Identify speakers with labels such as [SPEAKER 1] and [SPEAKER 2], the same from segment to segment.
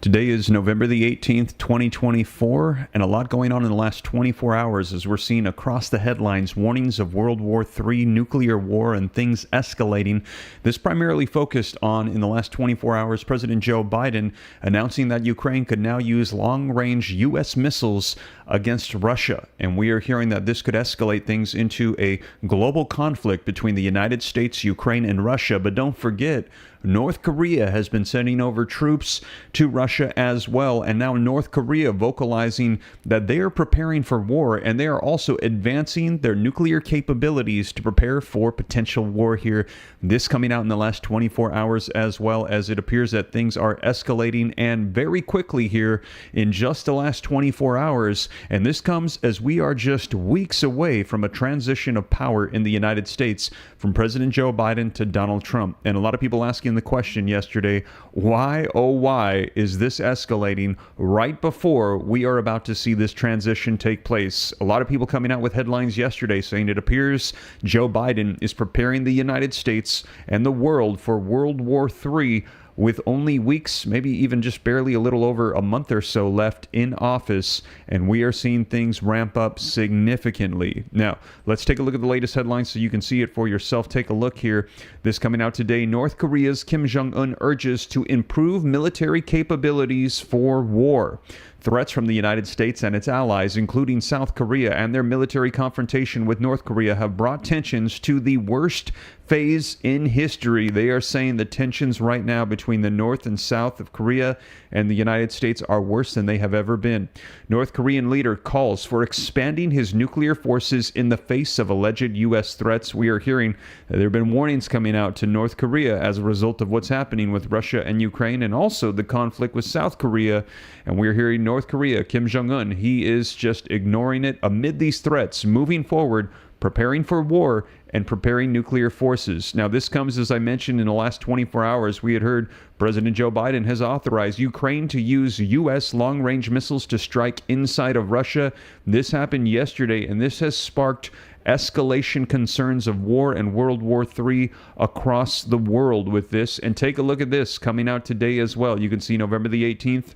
[SPEAKER 1] Today is November the 18th, 2024, and a lot going on in the last 24 hours as we're seeing across the headlines warnings of World War III, nuclear war, and things escalating. This primarily focused on, in the last 24 hours, President Joe Biden announcing that Ukraine could now use long-range U.S. missiles against Russia. And we are hearing that this could escalate things into a global conflict between the United States, Ukraine, and Russia. But don't forget, North Korea has been sending over troops to Russia as well, and now North Korea vocalizing that they are preparing for war, and they are also advancing their nuclear capabilities to prepare for potential war here. This coming out in the last 24 hours as well, as it appears that things are escalating and very quickly here in just the last 24 hours. And this comes as we are just weeks away from a transition of power in the United States from President Joe Biden to Donald Trump. And a lot of people asking the question yesterday, why, oh why, is this escalating right before we are about to see this transition take place? A lot of people coming out with headlines yesterday saying it appears Joe Biden is preparing the United States and the world for World War III, with only weeks, maybe even just barely a little over a month or so left in office, and we are seeing things ramp up significantly. Now, let's take a look at the latest headlines so you can see it for yourself. Take a look here. This coming out today, North Korea's Kim Jong-un urges to improve military capabilities for war. Threats from the United States and its allies, including South Korea, and their military confrontation with North Korea have brought tensions to the worst phase in history. They are saying the tensions right now between the North and South of Korea and the United States are worse than they have ever been. North Korean leader calls for expanding his nuclear forces in the face of alleged U.S. threats. We are hearing that there have been warnings coming out to North Korea as a result of what's happening with Russia and Ukraine, and also the conflict with South Korea. And we're hearing North Korea, Kim Jong-un, he is just ignoring it amid these threats, moving forward, preparing for war, and preparing nuclear forces. Now, this comes, as I mentioned, in the last 24 hours. We had heard President Joe Biden has authorized Ukraine to use U.S. long-range missiles to strike inside of Russia. This happened yesterday, and this has sparked escalation concerns of war and World War III across the world with this. And take a look at this coming out today as well. You can see November the 18th.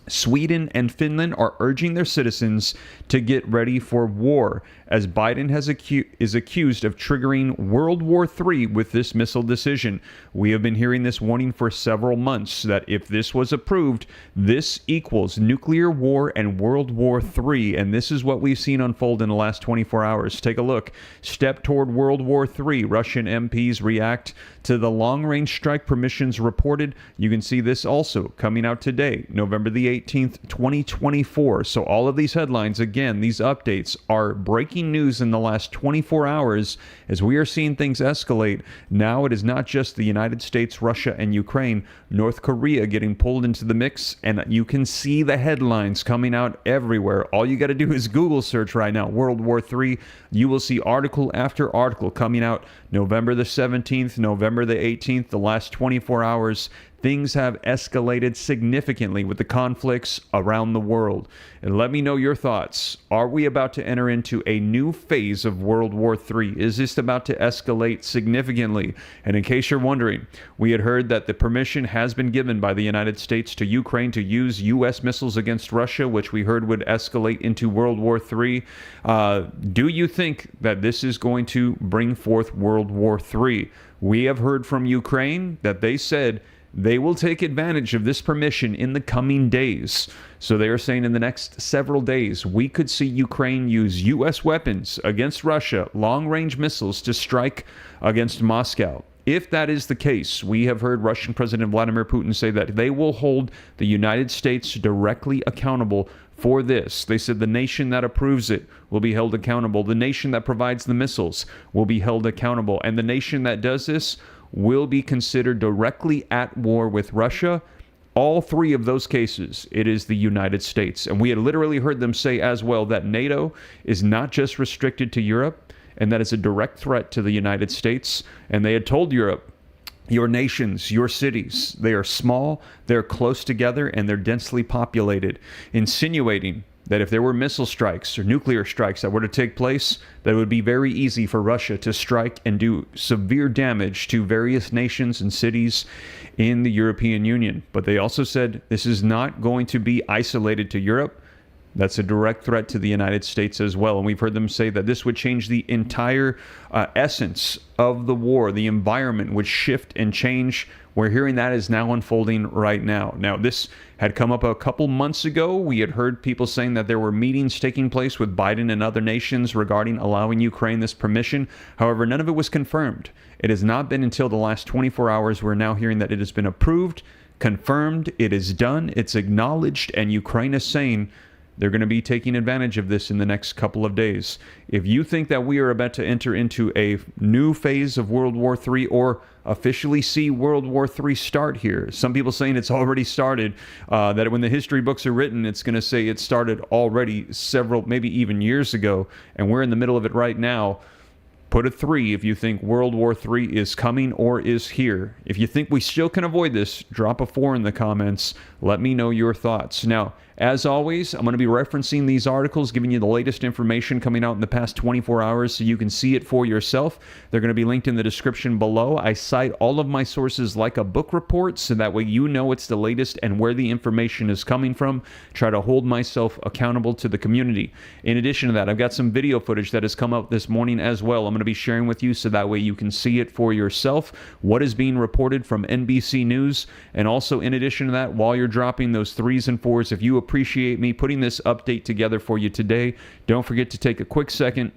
[SPEAKER 1] Sweden and Finland are urging their citizens to get ready for war, as Biden is accused of triggering World War III with this missile decision. We have been hearing this warning for several months that if this was approved, this equals nuclear war and World War III, and this is what we've seen unfold in the last 24 hours. Take a look. Step toward World War III. Russian MPs react to the long-range strike permissions reported. You can see this also coming out today, November the 18th, 2024. So all of these headlines, again, these updates are breaking news in the last 24 hours as we are seeing things escalate. Now it is not just the United States, Russia, and Ukraine, North Korea getting pulled into the mix, and you can see the headlines coming out everywhere. All you got to do is Google search right now, World War III. You will see article after article coming out November the 17th, November the 18th, the last 24 hours. Things have escalated significantly with the conflicts around the world. And let me know your thoughts. Are we about to enter into a new phase of World War III? Is this about to escalate significantly? And in case you're wondering, we had heard that the permission has been given by the United States to Ukraine to use U.S. missiles against Russia, which we heard would escalate into World War III. Do you think that this is going to bring forth World War III? We have heard from Ukraine that they said they will take advantage of this permission in the coming days. So they are saying in the next several days, we could see Ukraine use U.S. weapons against Russia, long-range missiles to strike against Moscow. If that is the case, we have heard Russian President Vladimir Putin say that they will hold the United States directly accountable for this. They said the nation that approves it will be held accountable. The nation that provides the missiles will be held accountable. And the nation that does this will be considered directly at war with Russia. All three of those cases, it is the United States. And we had literally heard them say as well that NATO is not just restricted to Europe, and that is a direct threat to the United States. And they had told Europe, your nations, your cities, they are small, they're close together, and they're densely populated, insinuating that if there were missile strikes or nuclear strikes that were to take place, that it would be very easy for Russia to strike and do severe damage to various nations and cities in the European Union. But they also said this is not going to be isolated to Europe. That's a direct threat to the United States as well. And we've heard them say that this would change the entire essence of the war. The environment would shift and change. We're hearing that is now unfolding right now. Now, this had come up a couple months ago. We had heard people saying that there were meetings taking place with Biden and other nations regarding allowing Ukraine this permission. However, none of it was confirmed. It has not been until the last 24 hours we're now hearing that it has been approved, confirmed, it is done, it's acknowledged, and Ukraine is saying they're going to be taking advantage of this in the next couple of days. If you think that we are about to enter into a new phase of World War III or officially see World War III start here, some people saying it's already started, that when the history books are written, it's going to say it started already several, maybe even years ago, and we're in the middle of it right now. Put a 3 if you think World War III is coming or is here. If you think we still can avoid this, drop a 4 in the comments. Let me know your thoughts. Now, as always, I'm going to be referencing these articles, giving you the latest information coming out in the past 24 hours so you can see it for yourself. They're going to be linked in the description below. I cite all of my sources like a book report, so that way you know it's the latest and where the information is coming from. Try to hold myself accountable to the community. In addition to that, I've got some video footage that has come out this morning as well. I'm going to be sharing with you so that way you can see it for yourself, what is being reported from NBC News. And also, in addition to that, while you're dropping those 3s and 4s, if you appreciate me putting this update together for you today, don't forget to take a quick second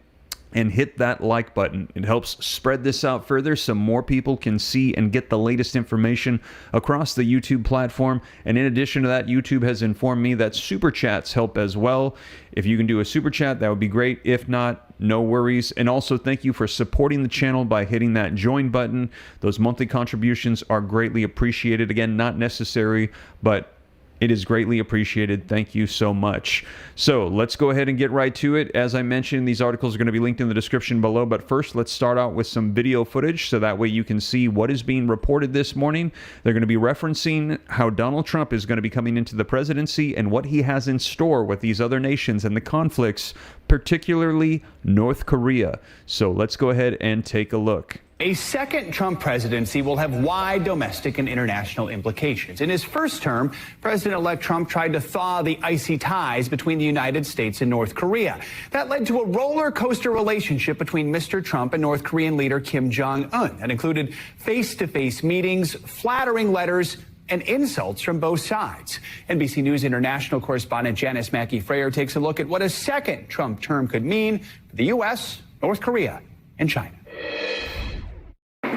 [SPEAKER 1] and hit that like button. It helps spread this out further so more people can see and get the latest information across the YouTube platform. And in addition to that, YouTube has informed me that super chats help as well. If you can do a super chat, that would be great. If not, no worries. And also, thank you for supporting the channel by hitting that join button. Those monthly contributions are greatly appreciated. Again, not necessary, but it is greatly appreciated. Thank you so much. So let's go ahead and get right to it. As I mentioned, these articles are going to be linked in the description below. But first, let's start out with some video footage so that way you can see what is being reported this morning. They're going to be referencing how Donald Trump is going to be coming into the presidency and what he has in store with these other nations and the conflicts, particularly North Korea. So let's go ahead and take a look.
[SPEAKER 2] A second Trump presidency will have wide domestic and international implications. In his first term, President-elect Trump tried to thaw the icy ties between the United States and North Korea. That led to a roller coaster relationship between Mr. Trump and North Korean leader Kim Jong-un. That included face-to-face meetings, flattering letters, and insults from both sides. NBC News international correspondent Janice Mackey-Frayer takes a look at what a second Trump term could mean for the U.S., North Korea, and China.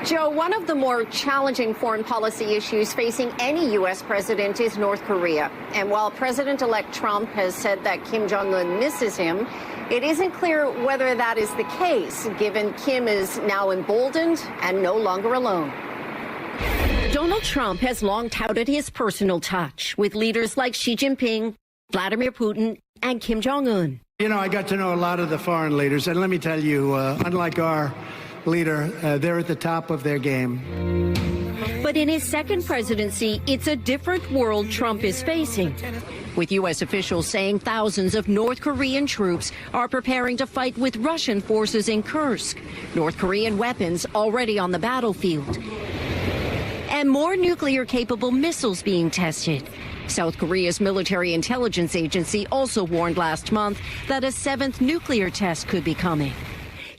[SPEAKER 3] Joe, one of the more challenging foreign policy issues facing any U.S. president is North Korea. And while President-elect Trump has said that Kim Jong-un misses him, it isn't clear whether that is the case, given Kim is now emboldened and no longer alone. Donald Trump has long touted his personal touch with leaders like Xi Jinping, Vladimir Putin, and Kim Jong-un.
[SPEAKER 4] You know, I got to know a lot of the foreign leaders, and let me tell you, unlike our leader, they're at the top of their game.
[SPEAKER 3] But in his second presidency, it's a different world Trump is facing, with U.S. officials saying thousands of North Korean troops are preparing to fight with Russian forces in Kursk, North Korean weapons already on the battlefield, and more nuclear-capable missiles being tested. South Korea's military intelligence agency also warned last month that a seventh nuclear test could be coming.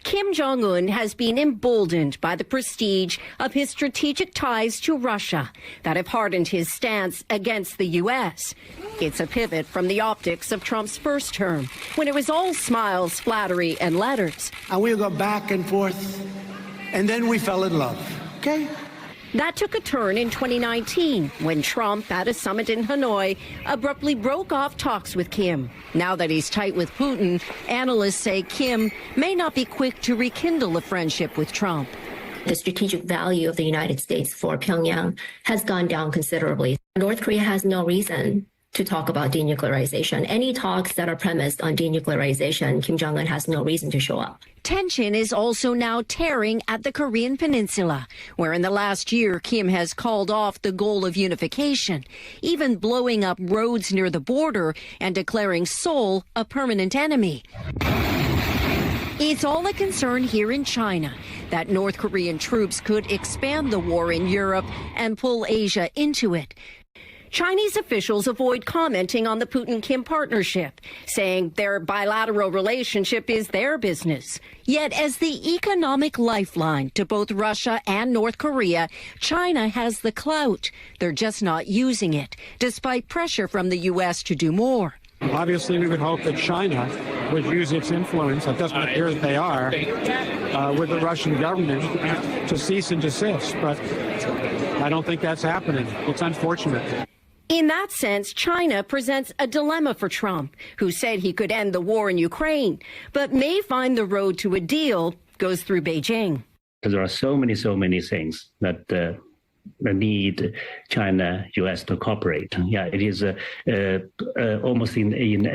[SPEAKER 3] Kim Jong-un has been emboldened by the prestige of his strategic ties to Russia that have hardened his stance against the U.S. It's a pivot from the optics of Trump's first term, when it was all smiles, flattery, and letters.
[SPEAKER 4] And we'll go back and forth, and then we fell in love, okay?
[SPEAKER 3] That took a turn in 2019 when Trump, at a summit in Hanoi, abruptly broke off talks with Kim. Now that he's tight with Putin, analysts say Kim may not be quick to rekindle a friendship with Trump.
[SPEAKER 5] The strategic value of the United States for Pyongyang has gone down considerably. North Korea has no reason to talk about denuclearization. Any talks that are premised on denuclearization, Kim Jong-un has no reason to show up.
[SPEAKER 3] Tension is also now tearing at the Korean Peninsula, where in the last year, Kim has called off the goal of unification, even blowing up roads near the border and declaring Seoul a permanent enemy. It's all a concern here in China that North Korean troops could expand the war in Europe and pull Asia into it. Chinese officials avoid commenting on the Putin-Kim partnership, saying their bilateral relationship is their business. Yet, as the economic lifeline to both Russia and North Korea, China has the clout. They're just not using it, despite pressure from the U.S. to do more.
[SPEAKER 6] Obviously, we would hope that China would use its influence, it doesn't appear that they are, with the Russian government to cease and desist. But I don't think that's happening. It's unfortunate.
[SPEAKER 3] In that sense, China presents a dilemma for Trump, who said he could end the war in Ukraine, but may find the road to a deal goes through Beijing.
[SPEAKER 7] There are so many things that need China, U.S. to cooperate. Yeah, it is almost in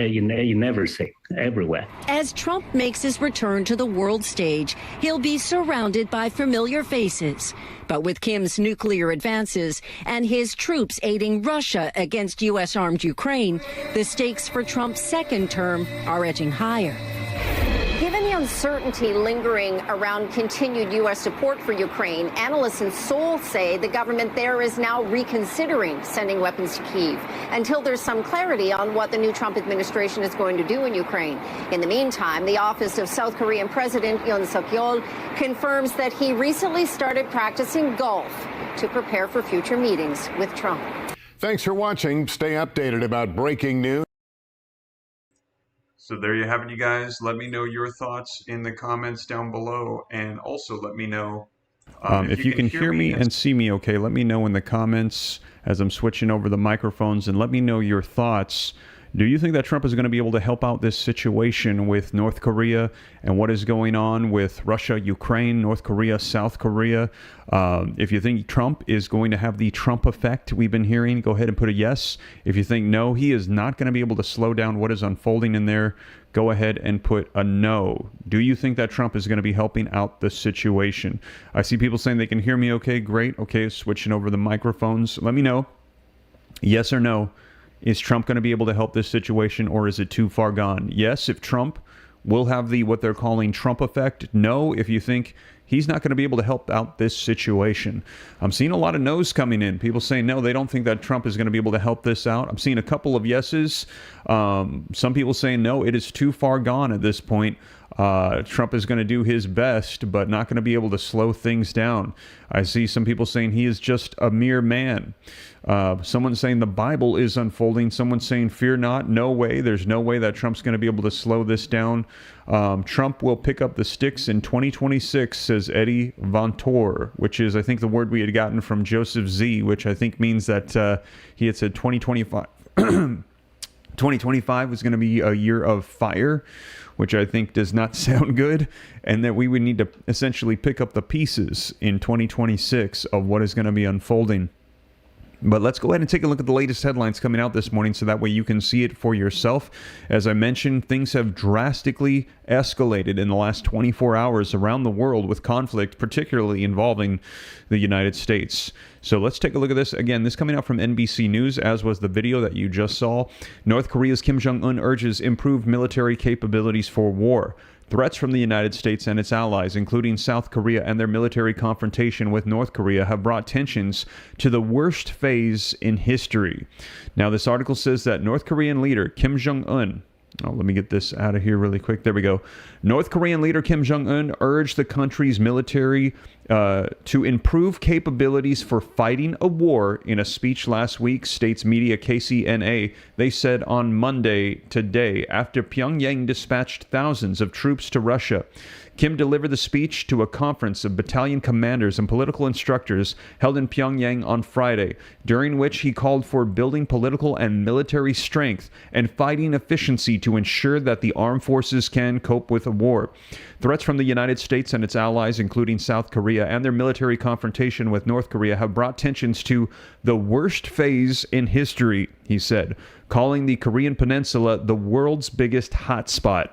[SPEAKER 7] everything, everywhere.
[SPEAKER 3] As Trump makes his return to the world stage, he'll be surrounded by familiar faces. But with Kim's nuclear advances and his troops aiding Russia against U.S.-armed Ukraine, the stakes for Trump's second term are edging higher. Given the uncertainty lingering around continued U.S. support for Ukraine, analysts in Seoul say the government there is now reconsidering sending weapons to Kyiv until there's some clarity on what the new Trump administration is going to do in Ukraine. In the meantime, the office of South Korean President Yoon Suk-yeol confirms that he recently started practicing golf to prepare for future meetings with Trump.
[SPEAKER 8] Thanks for watching. Stay updated about breaking news.
[SPEAKER 1] So there you have it, you guys. Let me know your thoughts in the comments down below, and also let me know if you can hear me and see me okay. Let me know in the comments as I'm switching over the microphones, and let me know your thoughts. Do you think that Trump is going to be able to help out this situation with North Korea and what is going on with Russia, Ukraine, North Korea, South Korea? If you think Trump is going to have the Trump effect we've been hearing, go ahead and put a yes. If you think no, he is not going to be able to slow down what is unfolding in there, go ahead and put a no. Do you think that Trump is going to be helping out the situation? I see people saying they can hear me okay. Great. Okay, switching over the microphones. Let me know. Yes or no. Is Trump going to be able to help this situation, or is it too far gone? Yes, if Trump will have the what they're calling Trump effect. No, if you think he's not going to be able to help out this situation. I'm seeing a lot of no's coming in. People saying no, they don't think that Trump is going to be able to help this out. I'm seeing a couple of yeses. Some people saying no, it is too far gone at this point. Trump is going to do his best, but not going to be able to slow things down. I see some people saying he is just a mere man. Someone saying the Bible is unfolding. Someone saying fear not. No way. There's no way that Trump's going to be able to slow this down. Trump will pick up the sticks in 2026, says Eddie Von Tor, which is, I think, the word we had gotten from Joseph Z, which I think means that he had said 2025. 2025 was going to be a year of fire, which I think does not sound good, and that we would need to essentially pick up the pieces in 2026 of what is going to be unfolding. But let's go ahead and take a look at the latest headlines coming out this morning so that way you can see it for yourself. As I mentioned, things have drastically escalated in the last 24 hours around the world with conflict, particularly involving the United States. So let's take a look at this. Again, this coming out from NBC News, as was the video that you just saw. North Korea's Kim Jong-un urges improved military capabilities for war. Threats from the United States and its allies, including South Korea, and their military confrontation with North Korea have brought tensions to the worst phase in history. Now, this article says that North Korean leader Kim Jong-un, let me get this out of here really quick. There we go. North Korean leader Kim Jong-un urged the country's military to improve capabilities for fighting a war in a speech last week, states media KCNA. They said on Monday, today, after Pyongyang dispatched thousands of troops to Russia. Kim delivered the speech to a conference of battalion commanders and political instructors held in Pyongyang on Friday, during which he called for building political and military strength and fighting efficiency to ensure that the armed forces can cope with a war. Threats from the United States and its allies, including South Korea, and their military confrontation with North Korea have brought tensions to the worst phase in history, he said, calling the Korean Peninsula the world's biggest hotspot.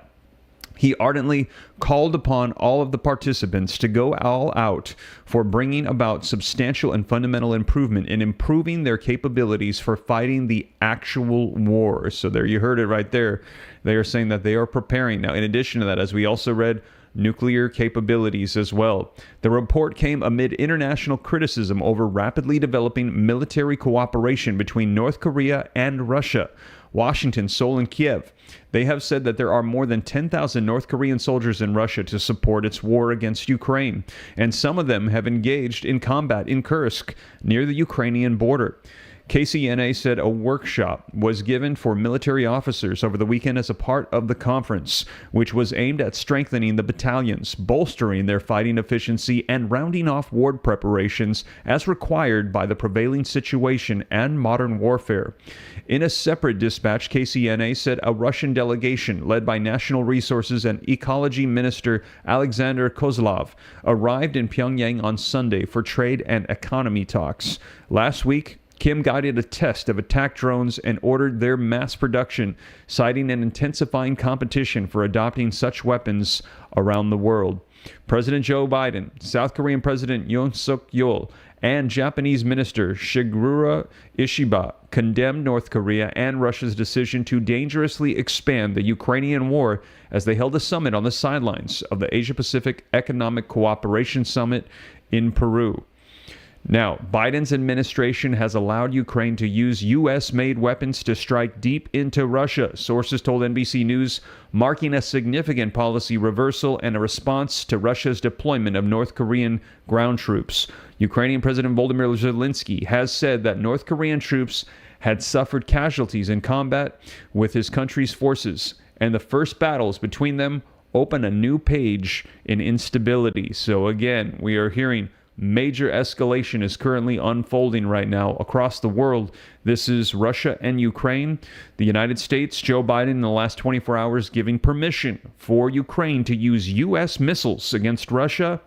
[SPEAKER 1] He ardently called upon all of the participants to go all out for bringing about substantial and fundamental improvement in improving their capabilities for fighting the actual war. So there you heard it right there. They are saying that they are preparing. Now, in addition to that, as we also read, nuclear capabilities as well. The report came amid international criticism over rapidly developing military cooperation between North Korea and Russia. Washington, Seoul, and Kiev. They have said that there are more than 10,000 North Korean soldiers in Russia to support its war against Ukraine, and some of them have engaged in combat in Kursk, near the Ukrainian border. KCNA said a workshop was given for military officers over the weekend as a part of the conference, which was aimed at strengthening the battalions, bolstering their fighting efficiency, and rounding off war preparations as required by the prevailing situation and modern warfare. In a separate dispatch, KCNA said a Russian delegation led by National Resources and Ecology Minister Alexander Kozlov arrived in Pyongyang on Sunday for trade and economy talks. Last week, Kim guided a test of attack drones and ordered their mass production, citing an intensifying competition for adopting such weapons around the world. President Joe Biden, South Korean President Yoon Suk-yeol, and Japanese Minister Shigeru Ishiba condemned North Korea and Russia's decision to dangerously expand the Ukrainian war as they held a summit on the sidelines of the Asia-Pacific Economic Cooperation Summit in Peru. Now, Biden's administration has allowed Ukraine to use U.S.-made weapons to strike deep into Russia, sources told NBC News, marking a significant policy reversal and a response to Russia's deployment of North Korean ground troops. Ukrainian President Volodymyr Zelensky has said that North Korean troops had suffered casualties in combat with his country's forces, and the first battles between them open a new page in instability. So again, we are hearing major escalation is currently unfolding right now across the world. This is Russia and Ukraine. The United States, Joe Biden, in the last 24 hours, giving permission for Ukraine to use U.S. missiles against Russia.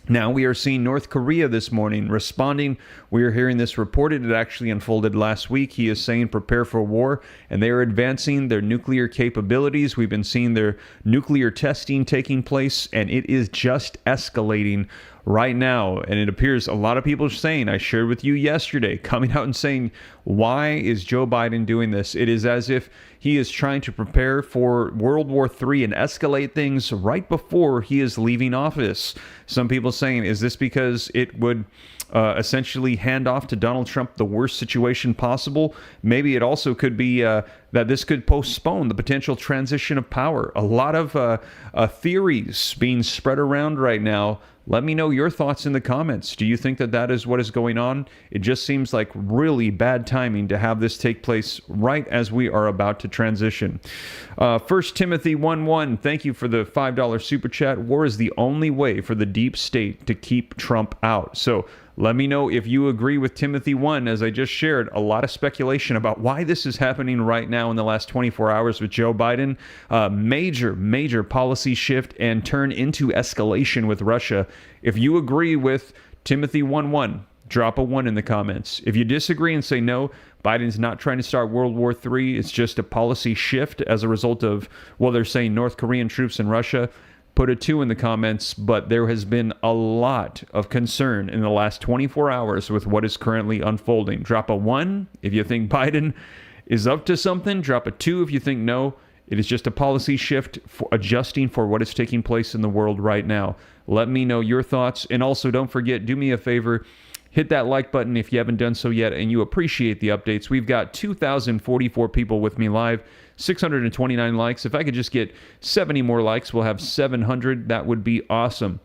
[SPEAKER 1] Now we are seeing North Korea this morning responding. We are hearing this reported. It actually unfolded last week. He is saying prepare for war, and they are advancing their nuclear capabilities. We've been seeing their nuclear testing taking place, and it is just escalating right now. And it appears a lot of people are saying, I shared with you yesterday, coming out and saying, why is Joe Biden doing this? It is as if he is trying to prepare for World War III and escalate things right before he is leaving office. Some people saying, is this because it would essentially hand off to Donald Trump the worst situation possible? Maybe it also could be that this could postpone the potential transition of power. A lot of theories being spread around right now. Let me know your thoughts in the comments. Do you think that that is what is going on? It just seems like really bad timing to have this take place right as we are about to transition. 1 Timothy 1:1, thank you for the $5 super chat. War is the only way for the deep state to keep Trump out. So let me know if you agree with Timothy 1, as I just shared. A lot of speculation about why this is happening right now in the last 24 hours with Joe Biden. Major policy shift and turn into escalation with Russia. If you agree with Timothy 1:1, drop a 1 in the comments. If you disagree and say no, Biden's not trying to start World War III, it's just a policy shift as a result of, well, they're saying North Korean troops in Russia, put a 2 in the comments. But there has been a lot of concern in the last 24 hours with what is currently unfolding. Drop a 1 if you think Biden is up to something. Drop a 2 if you think no. It is just a policy shift for adjusting for what is taking place in the world right now. Let me know your thoughts. And also, don't forget, do me a favor, hit that like button if you haven't done so yet and you appreciate the updates. We've got 2,044 people with me live, 629 likes. If I could just get 70 more likes, we'll have 700. That would be awesome.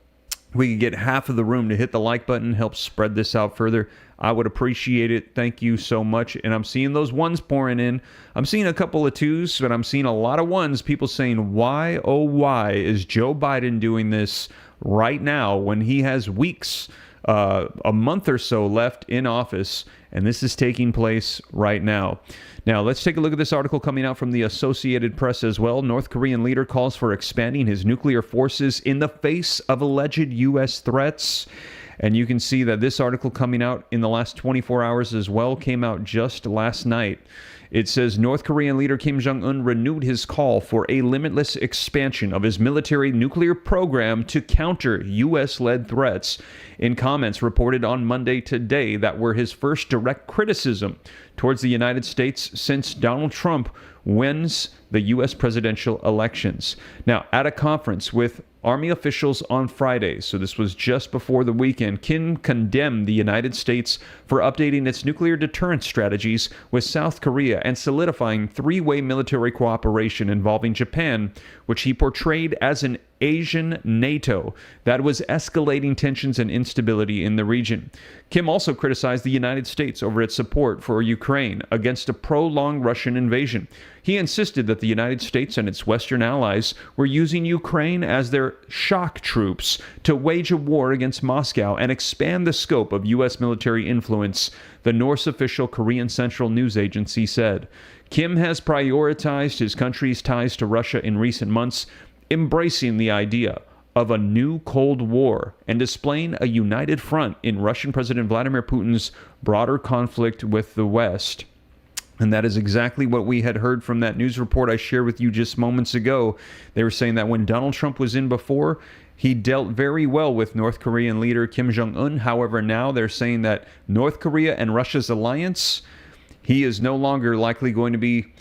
[SPEAKER 1] we could get half of the room to hit the like button, help spread this out further, I would appreciate it. Thank you so much. And I'm seeing those ones pouring in. I'm seeing a couple of twos, but I'm seeing a lot of ones. People saying, why, oh, why is Joe Biden doing this right now when he has weeks, a month or so left in office, and this is taking place right now. Now, let's take a look at this article coming out from the Associated Press as well. North Korean leader calls for expanding his nuclear forces in the face of alleged U.S. threats. And you can see that this article coming out in the last 24 hours as well came out just last night. It says North Korean leader Kim Jong-un renewed his call for a limitless expansion of his military nuclear program to counter U.S.-led threats. In comments reported on Monday today that were his first direct criticism towards the United States since Donald Trump wins the U.S. presidential elections. Now, at a conference with Army officials on Friday, so this was just before the weekend, Kim condemned the United States for updating its nuclear deterrence strategies with South Korea and solidifying three-way military cooperation involving Japan, which he portrayed as an Asian NATO that was escalating tensions and instability in the region. Kim also criticized the United States over its support for Ukraine against a prolonged Russian invasion. He insisted that the United States and its Western allies were using Ukraine as their shock troops to wage a war against Moscow and expand the scope of U.S. military influence, the North's official Korean Central News Agency said. Kim has prioritized his country's ties to Russia in recent months, embracing the idea of a new Cold War and displaying a united front in Russian President Vladimir Putin's broader conflict with the West. And that is exactly what we had heard from that news report I shared with you just moments ago. They were saying that when Donald Trump was in before, he dealt very well with North Korean leader Kim Jong-un. However, now they're saying that North Korea and Russia's alliance, he is no longer likely going to be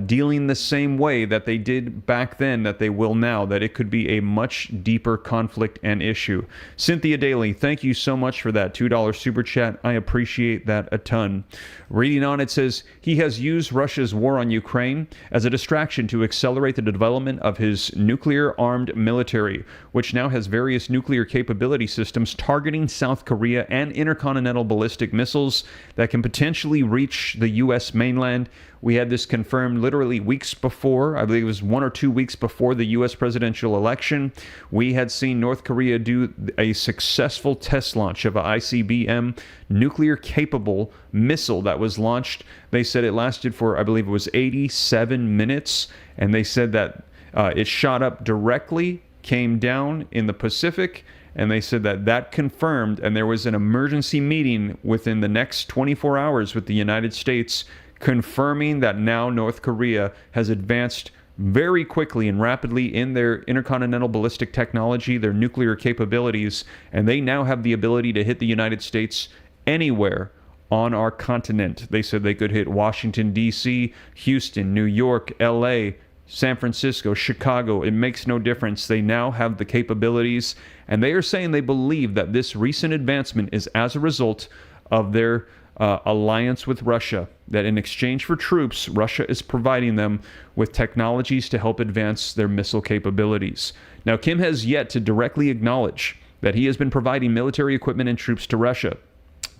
[SPEAKER 1] dealing the same way that they did back then, that they will now, that it could be a much deeper conflict and issue. Cynthia Daly, thank you so much for that $2 super chat. I appreciate that a ton. Reading on, it says, he has used Russia's war on Ukraine as a distraction to accelerate the development of his nuclear-armed military, which now has various nuclear capability systems targeting South Korea and intercontinental ballistic missiles that can potentially reach the U.S. mainland. We had this confirmed literally weeks before, I believe it was 1 or 2 weeks before the U.S. presidential election. We had seen North Korea do a successful test launch of an ICBM nuclear-capable missile that was launched. They said it lasted for, I believe it was 87 minutes, and they said that it shot up directly, came down in the Pacific, and they said that that confirmed, and there was an emergency meeting within the next 24 hours with the United States confirming that now North Korea has advanced very quickly and rapidly in their intercontinental ballistic technology, their nuclear capabilities, and they now have the ability to hit the United States anywhere on our continent. They said they could hit Washington, D.C., Houston, New York, L.A., San Francisco, Chicago. It makes no difference. They now have the capabilities, and they are saying they believe that this recent advancement is as a result of their alliance with Russia, that in exchange for troops, Russia is providing them with technologies to help advance their missile capabilities. Now, Kim has yet to directly acknowledge that he has been providing military equipment and troops to Russia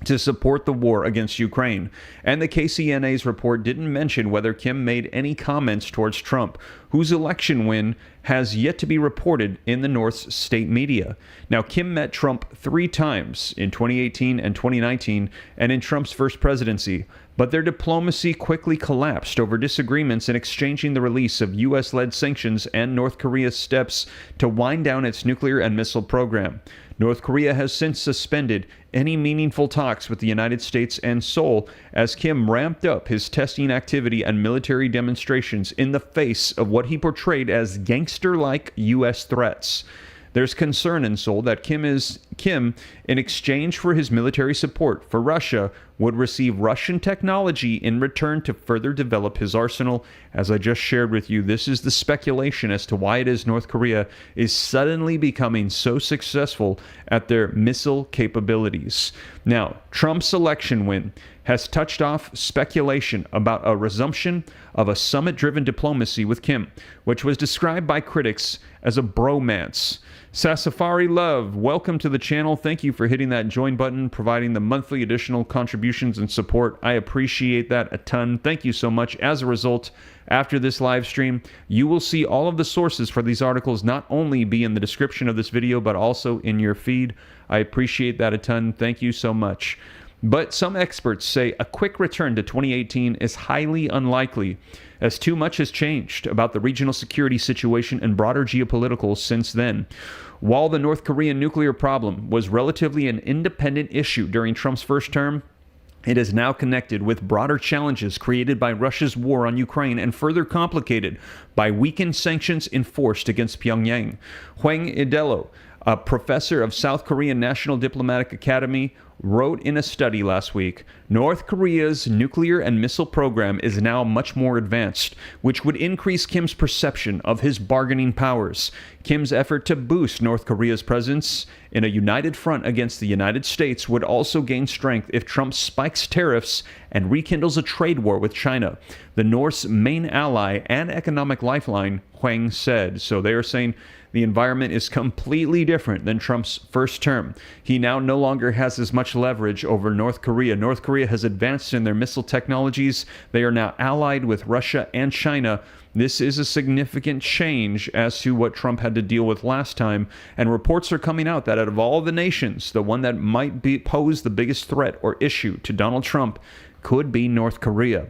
[SPEAKER 1] to support the war against Ukraine. And the KCNA's report didn't mention whether Kim made any comments towards Trump, whose election win has yet to be reported in the North's state media. Now, Kim met Trump 3 times in 2018 and 2019 and in Trump's first presidency, but their diplomacy quickly collapsed over disagreements in exchanging the release of U.S.-led sanctions and North Korea's steps to wind down its nuclear and missile program. North Korea has since suspended any meaningful talks with the United States and Seoul as Kim ramped up his testing activity and military demonstrations in the face of what he portrayed as gangster-like U.S. threats. There's concern in Seoul that Kim, in exchange for his military support for Russia, would receive Russian technology in return to further develop his arsenal. As I just shared with you, this is the speculation as to why it is North Korea is suddenly becoming so successful at their missile capabilities. Now, Trump's election win has touched off speculation about a resumption of a summit-driven diplomacy with Kim, which was described by critics as a bromance. Sassafari Love, welcome to the channel. Thank you for hitting that join button, providing the monthly additional contributions and support. I appreciate that a ton. Thank you so much. As a result, after this live stream, you will see all of the sources for these articles not only be in the description of this video, but also in your feed. I appreciate that a ton. Thank you so much. But some experts say a quick return to 2018 is highly unlikely, as too much has changed about the regional security situation and broader geopolitical since then. While the North Korean nuclear problem was relatively an independent issue during Trump's first term, it is now connected with broader challenges created by Russia's war on Ukraine and further complicated by weakened sanctions enforced against Pyongyang. Hwang Idelo, a professor of South Korean National Diplomatic Academy, wrote in a study last week, North Korea's nuclear and missile program is now much more advanced, which would increase Kim's perception of his bargaining powers. Kim's effort to boost North Korea's presence in a united front against the United States would also gain strength if Trump spikes tariffs and rekindles a trade war with China, the North's main ally and economic lifeline, Hwang said. So they are saying the environment is completely different than Trump's first term. He now no longer has as much leverage over North Korea. North Korea has advanced in their missile technologies. They are now allied with Russia and China. This is a significant change as to what Trump had to deal with last time. And reports are coming out that out of all the nations, the one that might pose the biggest threat or issue to Donald Trump could be North Korea.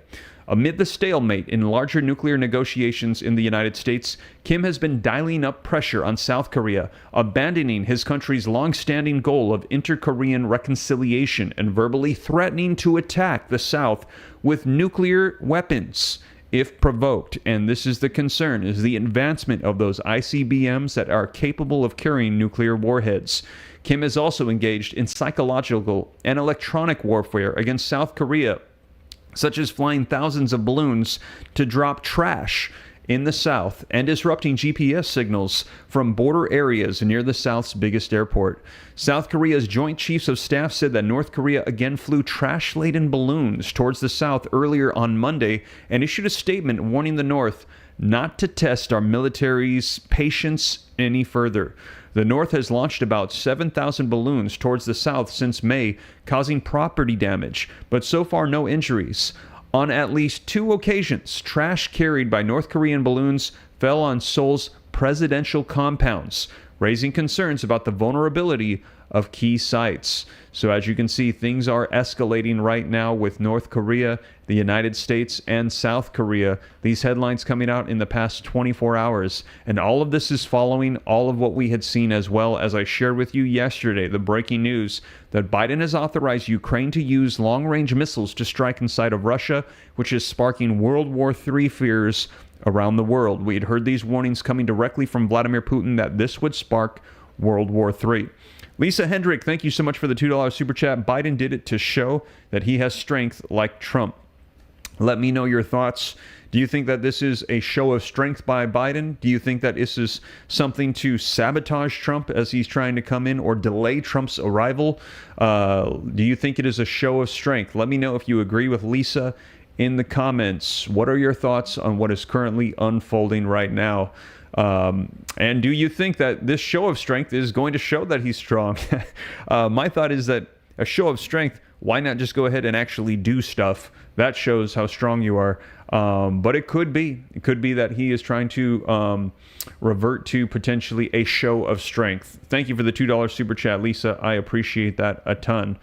[SPEAKER 1] Amid the stalemate in larger nuclear negotiations in the United States, Kim has been dialing up pressure on South Korea, abandoning his country's long-standing goal of inter-Korean reconciliation and verbally threatening to attack the South with nuclear weapons if provoked. And this is the concern, is the advancement of those ICBMs that are capable of carrying nuclear warheads. Kim is also engaged in psychological and electronic warfare against South Korea, such as flying thousands of balloons to drop trash in the South and disrupting GPS signals from border areas near the South's biggest airport. South Korea's Joint Chiefs of Staff said that North Korea again flew trash-laden balloons towards the South earlier on Monday and issued a statement warning the North not to test our military's patience any further. The North has launched about 7,000 balloons towards the South since May, causing property damage, but so far no injuries. On at least 2 occasions, trash carried by North Korean balloons fell on Seoul's presidential compounds, raising concerns about the vulnerability of key sites. So as you can see, things are escalating right now with North Korea, the United States, and South Korea. These headlines coming out in the past 24 hours. And all of this is following all of what we had seen, as well as I shared with you yesterday, the breaking news that Biden has authorized Ukraine to use long-range missiles to strike inside of Russia, which is sparking World War III fears around the world. We had heard these warnings coming directly from Vladimir Putin that this would spark World War III. Lisa Hendrick, thank you so much for the $2 super chat. Biden did it to show that he has strength like Trump. Let me know your thoughts. Do you think that this is a show of strength by Biden? Do you think that this is something to sabotage Trump as he's trying to come in or delay Trump's arrival? Do you think it is a show of strength? Let me know if you agree with Lisa in the comments. What are your thoughts on what is currently unfolding right now? And do you think that this show of strength is going to show that he's strong? My thought is that a show of strength, why not just go ahead and actually do stuff? That shows how strong you are. But it could be that he is trying to revert to potentially a show of strength. Thank you for the $2 super chat, Lisa. I appreciate that a ton.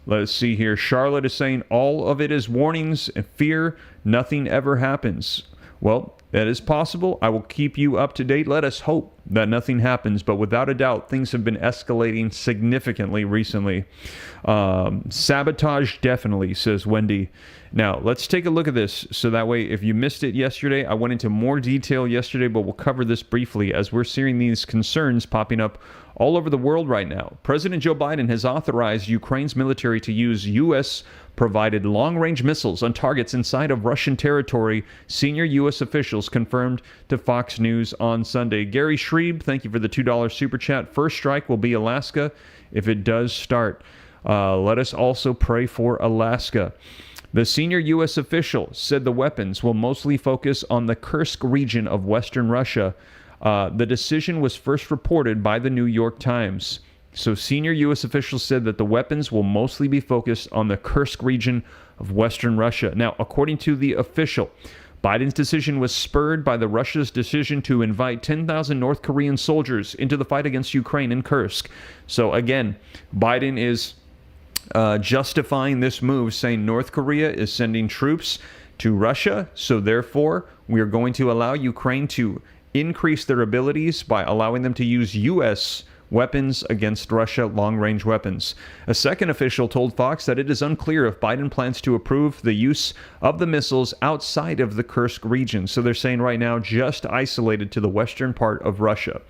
[SPEAKER 1] Let's see here. Charlotte is saying all of it is warnings and fear. Nothing ever happens. Well, that is possible. I will keep you up to date. Let us hope that nothing happens. But without a doubt, things have been escalating significantly recently. Sabotage, definitely, says Wendy. Now, let's take a look at this. So that way, if you missed it yesterday, I went into more detail yesterday, but we'll cover this briefly as we're seeing these concerns popping up all over the world right now. President Joe Biden has authorized Ukraine's military to use U.S.-provided long-range missiles on targets inside of Russian territory, senior U.S. officials confirmed to Fox News on Sunday. Gary Schrieb, thank you for the $2 super chat. First strike will be Alaska if it does start. Let us also pray for Alaska. The senior U.S. official said the weapons will mostly focus on the Kursk region of western Russia. The decision was first reported by the New York Times. So senior U.S. officials said that the weapons will mostly be focused on the Kursk region of western Russia. Now, according to the official, Biden's decision was spurred by Russia's decision to invite 10,000 North Korean soldiers into the fight against Ukraine in Kursk. So again, Biden is justifying this move, saying North Korea is sending troops to Russia, so therefore we are going to allow Ukraine to increase their abilities by allowing them to use U.S. weapons against Russia, long-range weapons. A second official told Fox that it is unclear if Biden plans to approve the use of the missiles outside of the Kursk region. So they're saying right now just isolated to the western part of Russia.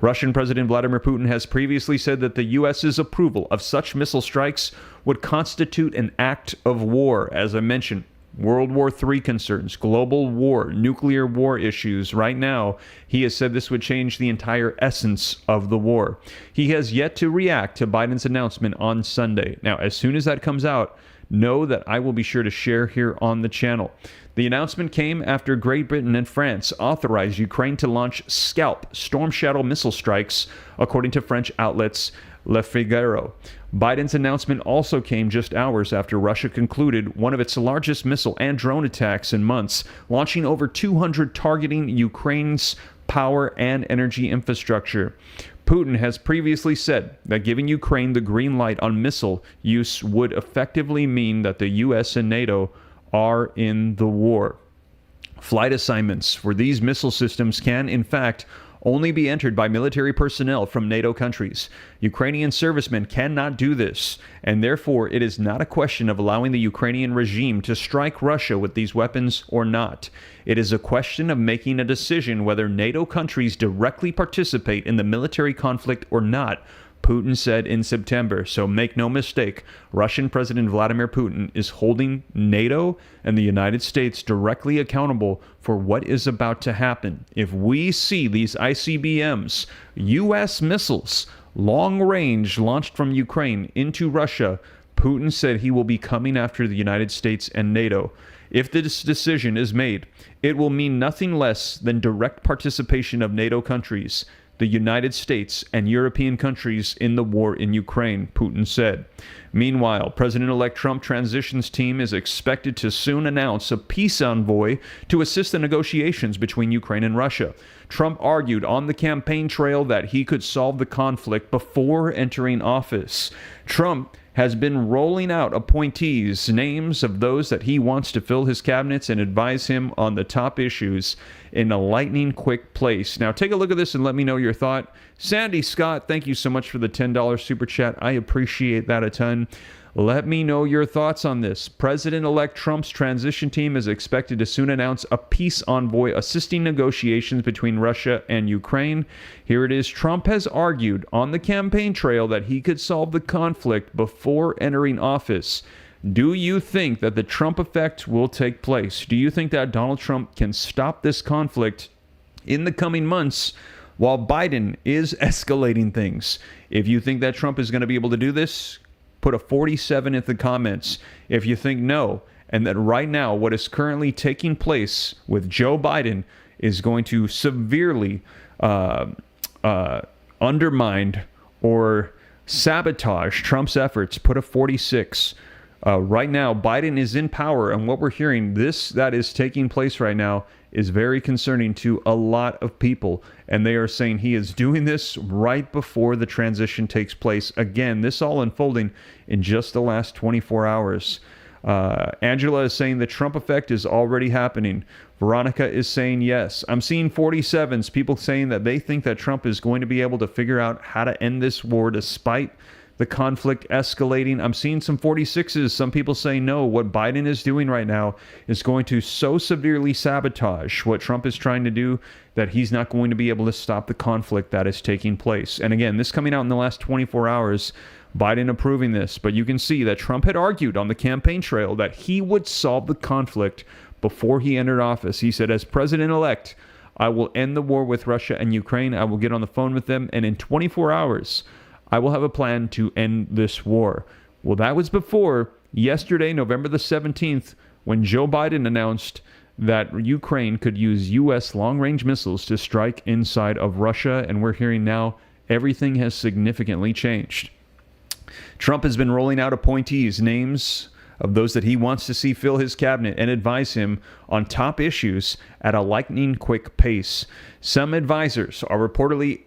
[SPEAKER 1] Russian President Vladimir Putin has previously said that the U.S.'s approval of such missile strikes would constitute an act of war. As I mentioned, World War III concerns, global war, nuclear war issues. Right now, he has said this would change the entire essence of the war. He has yet to react to Biden's announcement on Sunday. Now, as soon as that comes out, know that I will be sure to share here on the channel. The announcement came after Great Britain and France authorized Ukraine to launch Scalp Storm Shadow missile strikes, according to French outlets Le Figaro. Biden's announcement also came just hours after Russia concluded one of its largest missile and drone attacks in months, launching over 200 targeting Ukraine's power and energy infrastructure. Putin has previously said that giving Ukraine the green light on missile use would effectively mean that the U.S. and NATO are in the war. Flight assignments for these missile systems can, in fact, only be entered by military personnel from NATO countries. Ukrainian servicemen cannot do this, and therefore it is not a question of allowing the Ukrainian regime to strike Russia with these weapons or not. It is a question of making a decision whether NATO countries directly participate in the military conflict or not, Putin said in September. So make no mistake, Russian President Vladimir Putin is holding NATO and the United States directly accountable for what is about to happen. If we see these ICBMs, U.S. missiles, long range, launched from Ukraine into Russia, Putin said he will be coming after the United States and NATO. If this decision is made, it will mean nothing less than direct participation of NATO countries, the United States, and European countries in the war in Ukraine, Putin said. Meanwhile, President-elect Trump transitions team is expected to soon announce a peace envoy to assist the negotiations between Ukraine and Russia. Trump argued on the campaign trail that he could solve the conflict before entering office. Trump has been rolling out appointees, names of those that he wants to fill his cabinets and advise him on the top issues in a lightning quick place. Now take a look at this and let me know your thought. Sandy Scott, thank you so much for the $10 super chat. I appreciate that a ton. Let me know your thoughts on this. President-elect Trump's transition team is expected to soon announce a peace envoy assisting negotiations between Russia and Ukraine. Here it is. Trump has argued on the campaign trail that he could solve the conflict before entering office. Do you think that the Trump effect will take place? Do you think that Donald Trump can stop this conflict in the coming months while Biden is escalating things? If you think that Trump is going to be able to do this, put a 47 in the comments. If you think no, and that right now what is currently taking place with Joe Biden is going to severely undermine or sabotage Trump's efforts, put a 46. Right now, Biden is in power, and what we're hearing, that is taking place right now, is very concerning to a lot of people. And they are saying he is doing this right before the transition takes place. Again, this all unfolding in just the last 24 hours. Angela is saying the Trump effect is already happening. Veronica is saying yes. I'm seeing 47s, people saying that they think that Trump is going to be able to figure out how to end this war despite the conflict escalating. I'm seeing some 46s. Some people say no, what Biden is doing right now is going to so severely sabotage what Trump is trying to do that he's not going to be able to stop the conflict that is taking place. And again, this coming out in the last 24 hours, Biden approving this. But you can see that Trump had argued on the campaign trail that he would solve the conflict before he entered office. He said, as president-elect, I will end the war with Russia and Ukraine. I will get on the phone with them, and in 24 hours, I will have a plan to end this war. Well, that was before yesterday, November the 17th, when Joe Biden announced that Ukraine could use U.S. long-range missiles to strike inside of Russia, and we're hearing now everything has significantly changed. Trump has been rolling out appointees, names of those that he wants to see fill his cabinet and advise him on top issues at a lightning-quick pace. Some advisors are reportedly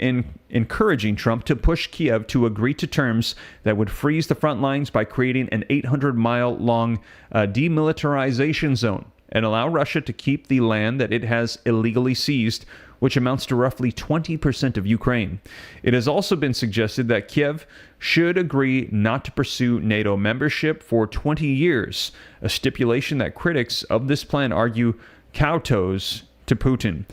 [SPEAKER 1] encouraging Trump to push Kiev to agree to terms that would freeze the front lines by creating an 800-mile-long demilitarization zone and allow Russia to keep the land that it has illegally seized, which amounts to roughly 20% of Ukraine. It has also been suggested that Kiev should agree not to pursue NATO membership for 20 years, a stipulation that critics of this plan argue kowtows to Putin.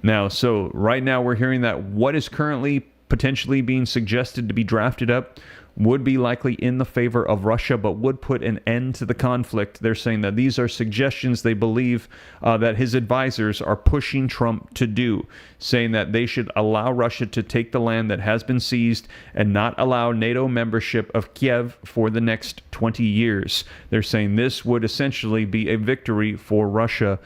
[SPEAKER 1] Now, so right now we're hearing that what is currently potentially being suggested to be drafted up would be likely in the favor of Russia, but would put an end to the conflict. They're saying that these are suggestions they believe that his advisors are pushing Trump to do, saying that they should allow Russia to take the land that has been seized and not allow NATO membership of Kiev for the next 20 years. They're saying this would essentially be a victory for Russia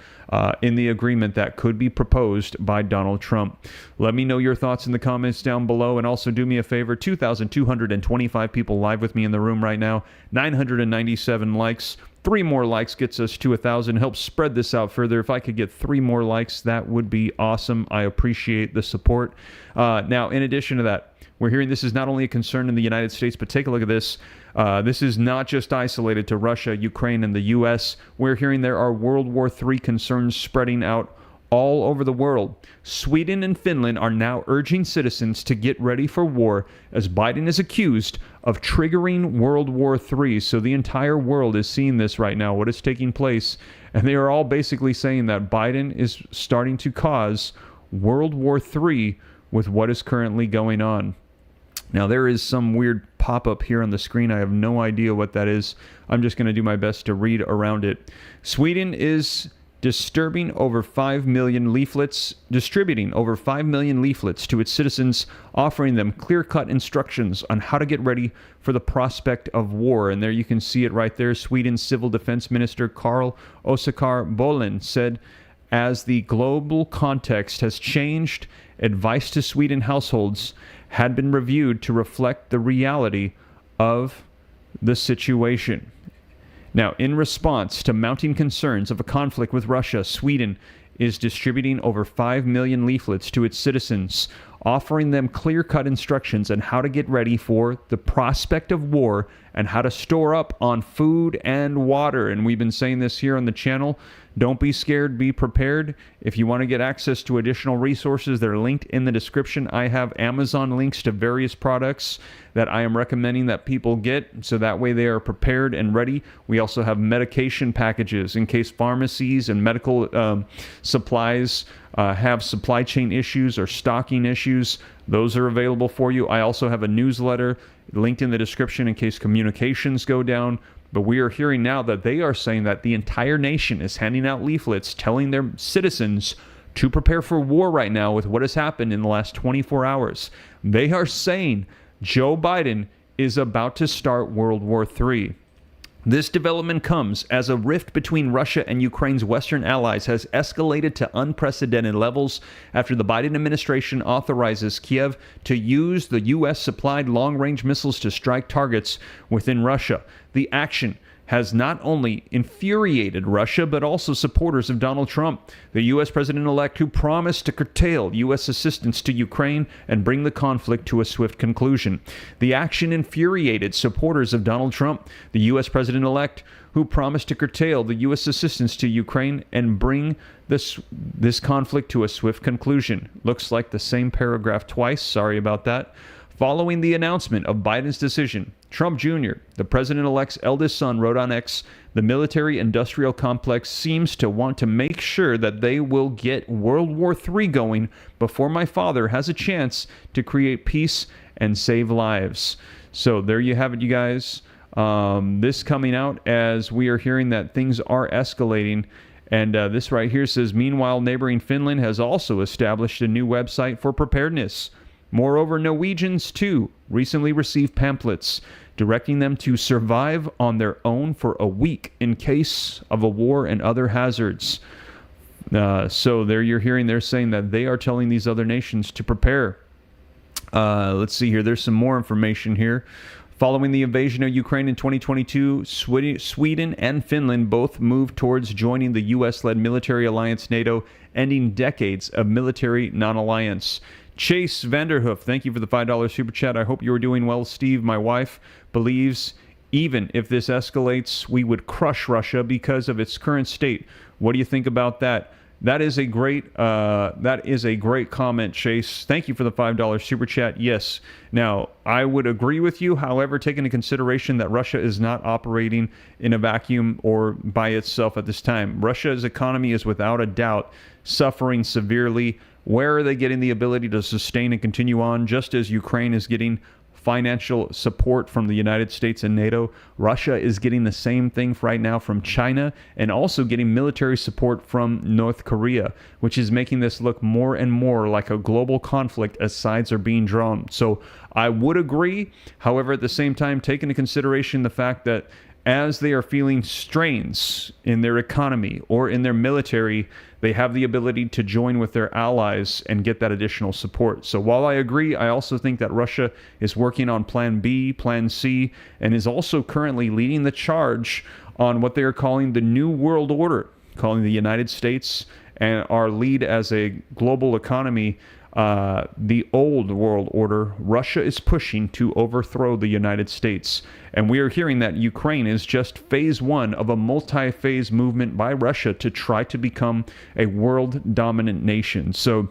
[SPEAKER 1] in the agreement that could be proposed by Donald Trump. Let me know your thoughts in the comments down below, and also do me a favor, 2,225 people live with me in the room right now, 997 likes. 3 more likes gets us to 1,000. Help spread this out further. If I could get 3 more likes, that would be awesome. I appreciate the support. Now, in addition to that, we're hearing this is not only a concern in the United States, but take a look at this. This is not just isolated to Russia, Ukraine, and the U.S. We're hearing there are World War III concerns spreading out all over the world. Sweden and Finland are now urging citizens to get ready for war, as Biden is accused of triggering World War III. So the entire world is seeing this right now, what is taking place. And they are all basically saying that Biden is starting to cause World War III with what is currently going on. Now, there is some weird pop-up here on the screen. I have no idea what that is. I'm just going to do my best to read around it. Sweden is distributing over 5 million leaflets to its citizens, offering them clear-cut instructions on how to get ready for the prospect of war. And there you can see it right there. Sweden's Civil Defense Minister Carl Oskar Bolin said, as the global context has changed, advice to Sweden households had been reviewed to reflect the reality of the situation. Now, in response to mounting concerns of a conflict with Russia, Sweden is distributing over 5 million leaflets to its citizens, offering them clear-cut instructions on how to get ready for the prospect of war and how to store up on food and water. And we've been saying this here on the channel. Don't be scared, be prepared. If you want to get access to additional resources, they're linked in the description. I have Amazon links to various products that I am recommending that people get, so that way they are prepared and ready. We also have medication packages in case pharmacies and medical supplies have supply chain issues or stocking issues. Those are available for you. I also have a newsletter linked in the description in case communications go down. But we are hearing now that they are saying that the entire nation is handing out leaflets telling their citizens to prepare for war right now with what has happened in the last 24 hours. They are saying Joe Biden is about to start World War III. This development comes as a rift between Russia and Ukraine's Western allies has escalated to unprecedented levels after the Biden administration authorizes Kiev to use the U.S.-supplied long-range missiles to strike targets within Russia. The action has not only infuriated Russia, but also supporters of Donald Trump, the U.S. president-elect who promised to curtail U.S. assistance to Ukraine and bring the conflict to a swift conclusion. The action infuriated supporters of Donald Trump, the U.S. president-elect who promised to curtail the U.S. assistance to Ukraine and bring this conflict to a swift conclusion. Looks like the same paragraph twice. Sorry about that. Following the announcement of Biden's decision, Trump Jr., the president-elect's eldest son, wrote on X, the military-industrial complex seems to want to make sure that they will get World War III going before my father has a chance to create peace and save lives. So there you have it, you guys. This coming out as we are hearing that things are escalating. And this right here says, meanwhile, neighboring Finland has also established a new website for preparedness. Moreover, Norwegians, too, recently received pamphlets directing them to survive on their own for a week in case of a war and other hazards. So there you're hearing they're saying that they are telling these other nations to prepare. Let's see here. There's some more information here. Following the invasion of Ukraine in 2022, Sweden and Finland both moved towards joining the U.S.-led military alliance NATO, ending decades of military non-alliance. Chase Vanderhoof, thank you for the $5 super chat. I hope you are doing well, Steve. My wife believes even if this escalates, we would crush Russia because of its current state. What do you think about that? That is a great comment, Chase. Thank you for the $5 super chat. Yes. Now, I would agree with you. However, take into consideration that Russia is not operating in a vacuum or by itself at this time. Russia's economy is without a doubt suffering severely. Where are they getting the ability to sustain and continue on? Just as Ukraine is getting financial support from the United States and NATO, Russia is getting the same thing right now from China and also getting military support from North Korea, which is making this look more and more like a global conflict as sides are being drawn. So I would agree. However, at the same time, take into consideration the fact that as they are feeling strains in their economy or in their military, they have the ability to join with their allies and get that additional support. So while I agree, I also think that Russia is working on Plan B, Plan C, and is also currently leading the charge on what they are calling the New World Order, calling the United States and our lead as a global economy the old world order. Russia is pushing to overthrow the United States. And we are hearing that Ukraine is just phase one of a multi-phase movement by Russia to try to become a world dominant nation. So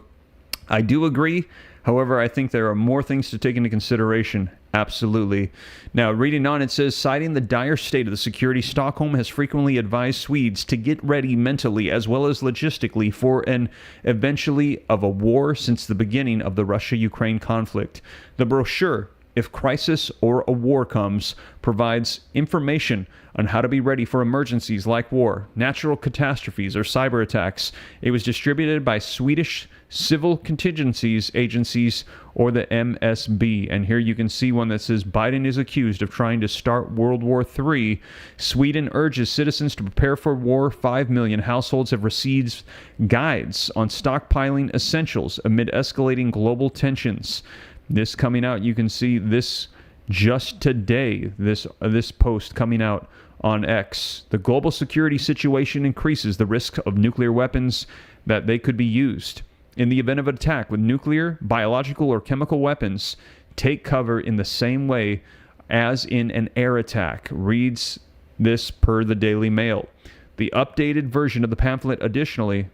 [SPEAKER 1] I do agree. However, I think there are more things to take into consideration. Absolutely. Now, reading on, it says, citing the dire state of the security, Stockholm has frequently advised Swedes to get ready mentally as well as logistically for an eventually of a war since the beginning of the Russia-Ukraine conflict. The brochure, If Crisis or a War Comes, provides information on how to be ready for emergencies like war, natural catastrophes, or cyber attacks. It was distributed by Swedish Civil Contingencies Agencies, or the MSB. And here you can see one that says Biden is accused of trying to start World War III. Sweden urges citizens to prepare for war. 5 million households have received guides on stockpiling essentials amid escalating global tensions. This coming out, you can see this just today, this post coming out on X. The global security situation increases the risk of nuclear weapons that they could be used. In the event of an attack with nuclear, biological, or chemical weapons, take cover in the same way as in an air attack, reads this per the Daily Mail. The updated version of the pamphlet additionally,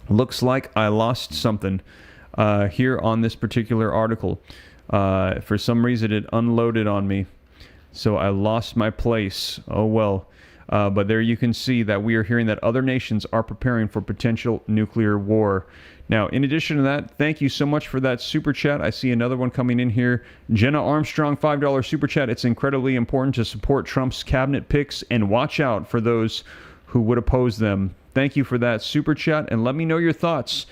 [SPEAKER 1] looks like I lost something here on this particular article. For some reason it unloaded on me, so I lost my place. Oh well. But there you can see that we are hearing that other nations are preparing for potential nuclear war. Now, in addition to that, thank you so much for that super chat. I see another one coming in here. Jenna Armstrong, $5 super chat. It's incredibly important to support Trump's cabinet picks and watch out for those who would oppose them. Thank you for that super chat, and let me know your thoughts.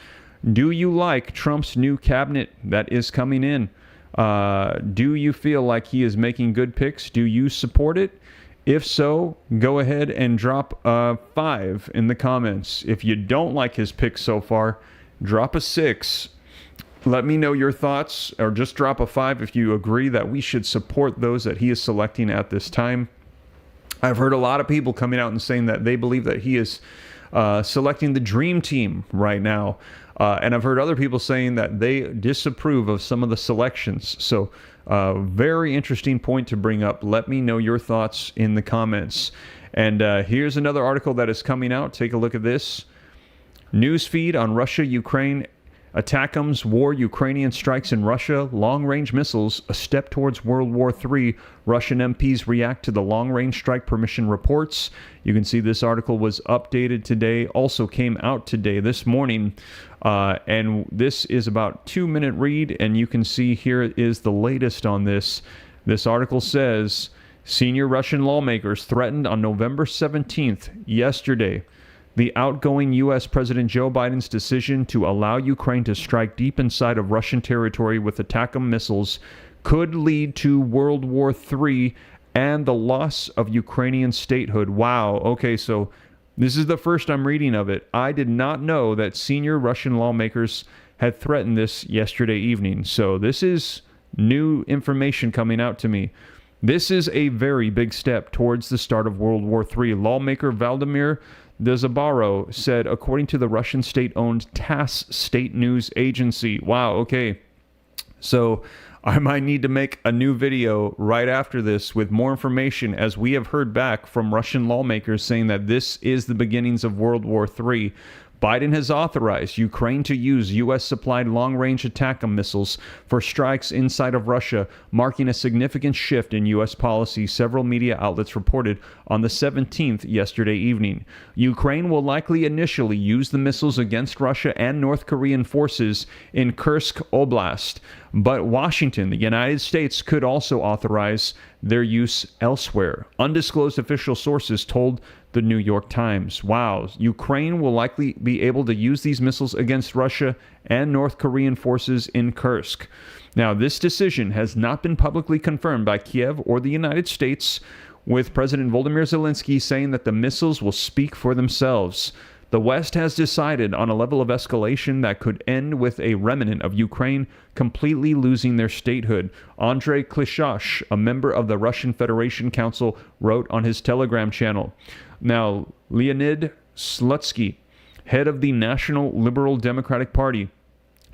[SPEAKER 1] Do you like Trump's new cabinet that is coming in? Do you feel like he is making good picks? Do you support it? If so, go ahead and drop a 5 in the comments. If you don't like his picks so far, drop a 6. Let me know your thoughts, or just drop a 5 if you agree that we should support those that he is selecting at this time. I've heard a lot of people coming out and saying that they believe that he is selecting the dream team right now. And I've heard other people saying that they disapprove of some of the selections. So very interesting point to bring up. Let me know your thoughts in the comments. And here's another article that is coming out. Take a look at this. Newsfeed on Russia, Ukraine. ATACMS war, Ukrainian strikes in Russia, long-range missiles, a step towards World War III. Russian MPs react to the long-range strike permission reports. You can see this article was updated today, also came out today, this morning. And this is about 2-minute read, and you can see here is the latest on this. This article says, senior Russian lawmakers threatened on November 17th, yesterday, the outgoing U.S. President Joe Biden's decision to allow Ukraine to strike deep inside of Russian territory with ATACMS missiles could lead to World War III and the loss of Ukrainian statehood. Wow. Okay, so This is the first I'm reading of it. I did not know that senior Russian lawmakers had threatened this yesterday evening. So this is new information coming out to me. This is a very big step towards the start of World War III. Lawmaker Vladimir Dzabaro said, according to the Russian state-owned TASS state news agency. Wow, okay. So I might need to make a new video right after this with more information, as we have heard back from Russian lawmakers saying that this is the beginnings of World War III. Biden has authorized Ukraine to use U.S.-supplied long-range attack missiles for strikes inside of Russia, marking a significant shift in U.S. policy, several media outlets reported on the 17th yesterday evening. Ukraine will likely initially use the missiles against Russia and North Korean forces in Kursk Oblast, but Washington, the United States, could also authorize their use elsewhere. Undisclosed official sources told the New York Times. Wow, Ukraine will likely be able to use these missiles against Russia and North Korean forces in Kursk. Now, this decision has not been publicly confirmed by Kiev or the United States, with President Volodymyr Zelensky saying that the missiles will speak for themselves. The West has decided on a level of escalation that could end with a remnant of Ukraine completely losing their statehood. Andrei Klishach, a member of the Russian Federation Council, wrote on his Telegram channel. Now, Leonid Slutsky, head of the National Liberal Democratic Party,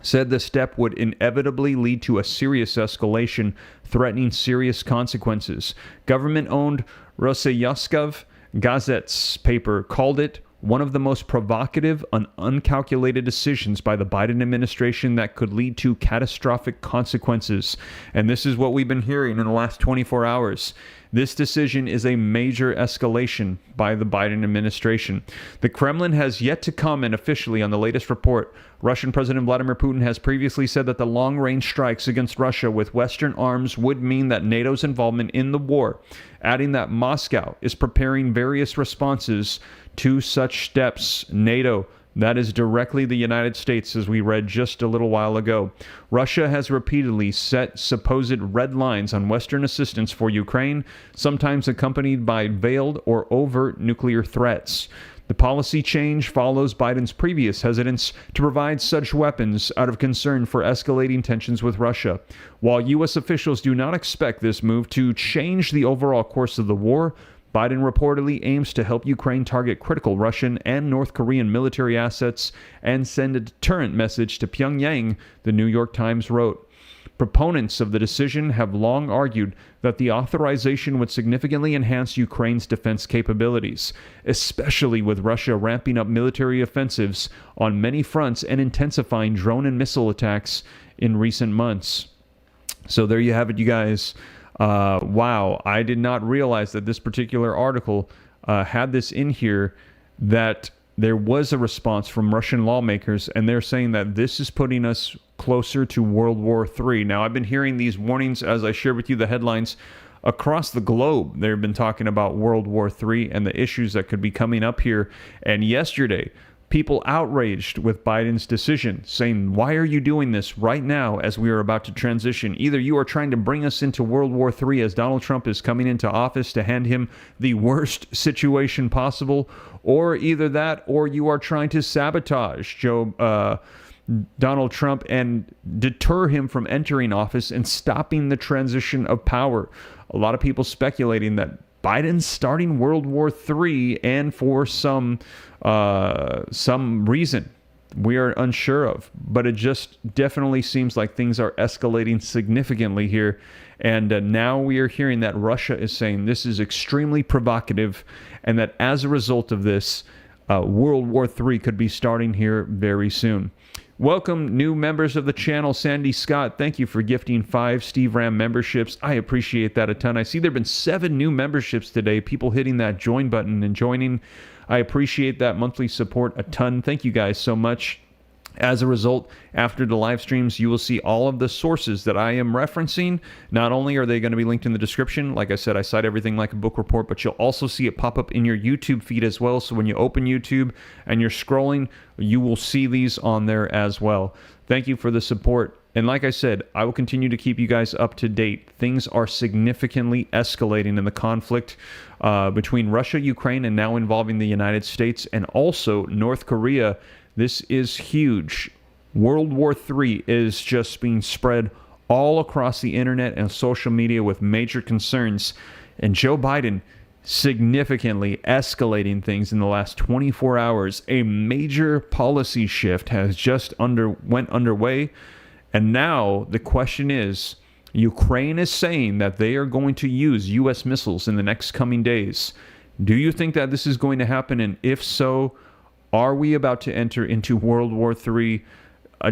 [SPEAKER 1] said the step would inevitably lead to a serious escalation, threatening serious consequences. Government-owned Rossiyskov Gazette's paper called it one of the most provocative and uncalculated decisions by the Biden administration that could lead to catastrophic consequences. And this is what we've been hearing in the last 24 hours. This decision is a major escalation by the Biden administration. The Kremlin has yet to comment officially on the latest report. Russian President Vladimir Putin has previously said that the long-range strikes against Russia with Western arms would mean that NATO's involvement in the war, adding that Moscow is preparing various responses to such steps. NATO, that is directly the United States, as we read just a little while ago. Russia has repeatedly set supposed red lines on Western assistance for Ukraine, sometimes accompanied by veiled or overt nuclear threats. The policy change follows Biden's previous hesitance to provide such weapons out of concern for escalating tensions with Russia. While U.S. officials do not expect this move to change the overall course of the war, Biden reportedly aims to help Ukraine target critical Russian and North Korean military assets and send a deterrent message to Pyongyang, the New York Times wrote. Proponents of the decision have long argued that the authorization would significantly enhance Ukraine's defense capabilities, especially with Russia ramping up military offensives on many fronts and intensifying drone and missile attacks in recent months. So there you have it, you guys. Wow, I did not realize that this particular article had this in here, that there was a response from Russian lawmakers, and they're saying that this is putting us closer to World War III. Now, I've been hearing these warnings, as I shared with you the headlines, across the globe. They've been talking about World War III and the issues that could be coming up here. And yesterday, people outraged with Biden's decision, saying, why are you doing this right now as we are about to transition? Either you are trying to bring us into World War III as Donald Trump is coming into office to hand him the worst situation possible, or either that, or you are trying to sabotage Donald Trump and deter him from entering office and stopping the transition of power. A lot of people speculating that Biden's starting World War III, and for some reason we are unsure of, but it just definitely seems like things are escalating significantly here. And now we are hearing that Russia is saying this is extremely provocative, and that as a result of this, World War III could be starting here very soon. Welcome, new members of the channel. Sandy Scott, thank you for gifting 5 Steve Ram memberships. I appreciate that a ton. I see there have been 7 new memberships today, people hitting that join button and joining. I appreciate that monthly support a ton. Thank you guys so much. As a result, after the live streams, you will see all of the sources that I am referencing. Not only are they going to be linked in the description, like I said, I cite everything like a book report, but you'll also see it pop up in your YouTube feed as well. So when you open YouTube and you're scrolling, you will see these on there as well. Thank you for the support. And like I said, I will continue to keep you guys up to date. Things are significantly escalating in the conflict between Russia, Ukraine, and now involving the United States and also North Korea. This is huge. World War III is just being spread all across the internet and social media with major concerns. And Joe Biden significantly escalating things in the last 24 hours. A major policy shift has just went underway. And now the question is, Ukraine is saying that they are going to use U.S. missiles in the next coming days. Do you think that this is going to happen? And if so, are we about to enter into World War III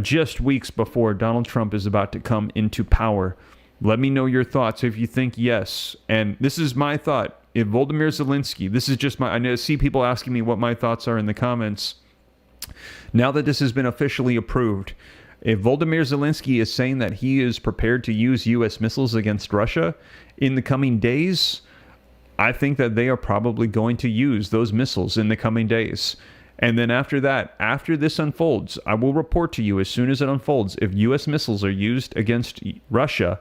[SPEAKER 1] just weeks before Donald Trump is about to come into power? Let me know your thoughts if you think yes. And this is my thought. If Volodymyr Zelensky, this is just I see people asking me what my thoughts are in the comments. Now that this has been officially approved, if Volodymyr Zelensky is saying that he is prepared to use U.S. missiles against Russia in the coming days, I think that they are probably going to use those missiles in the coming days. And then after that, after this unfolds, I will report to you as soon as it unfolds. If U.S. missiles are used against Russia,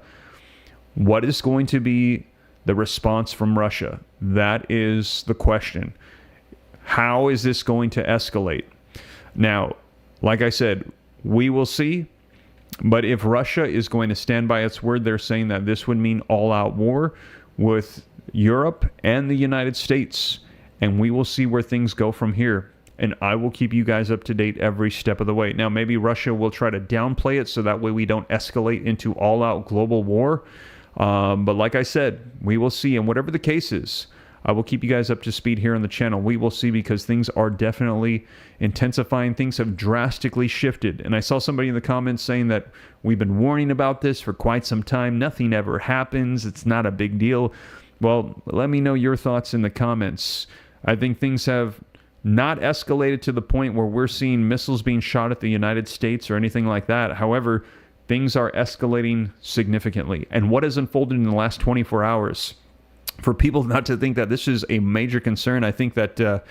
[SPEAKER 1] what is going to be the response from Russia? That is the question. How is this going to escalate? Now, like I said, we will see. But if Russia is going to stand by its word, they're saying that this would mean all-out war with Europe and the United States. And we will see where things go from here. And I will keep you guys up to date every step of the way. Now, maybe Russia will try to downplay it so that way we don't escalate into all-out global war. But like I said, we will see. And whatever the case is, I will keep you guys up to speed here on the channel. We will see, because things are definitely intensifying. Things have drastically shifted. And I saw somebody in the comments saying that we've been warning about this for quite some time. Nothing ever happens. It's not a big deal. Well, let me know your thoughts in the comments. I think things have not escalated to the point where we're seeing missiles being shot at the United States or anything like that. However, things are escalating significantly. And what has unfolded in the last 24 hours, for people not to think that this is a major concern, I think that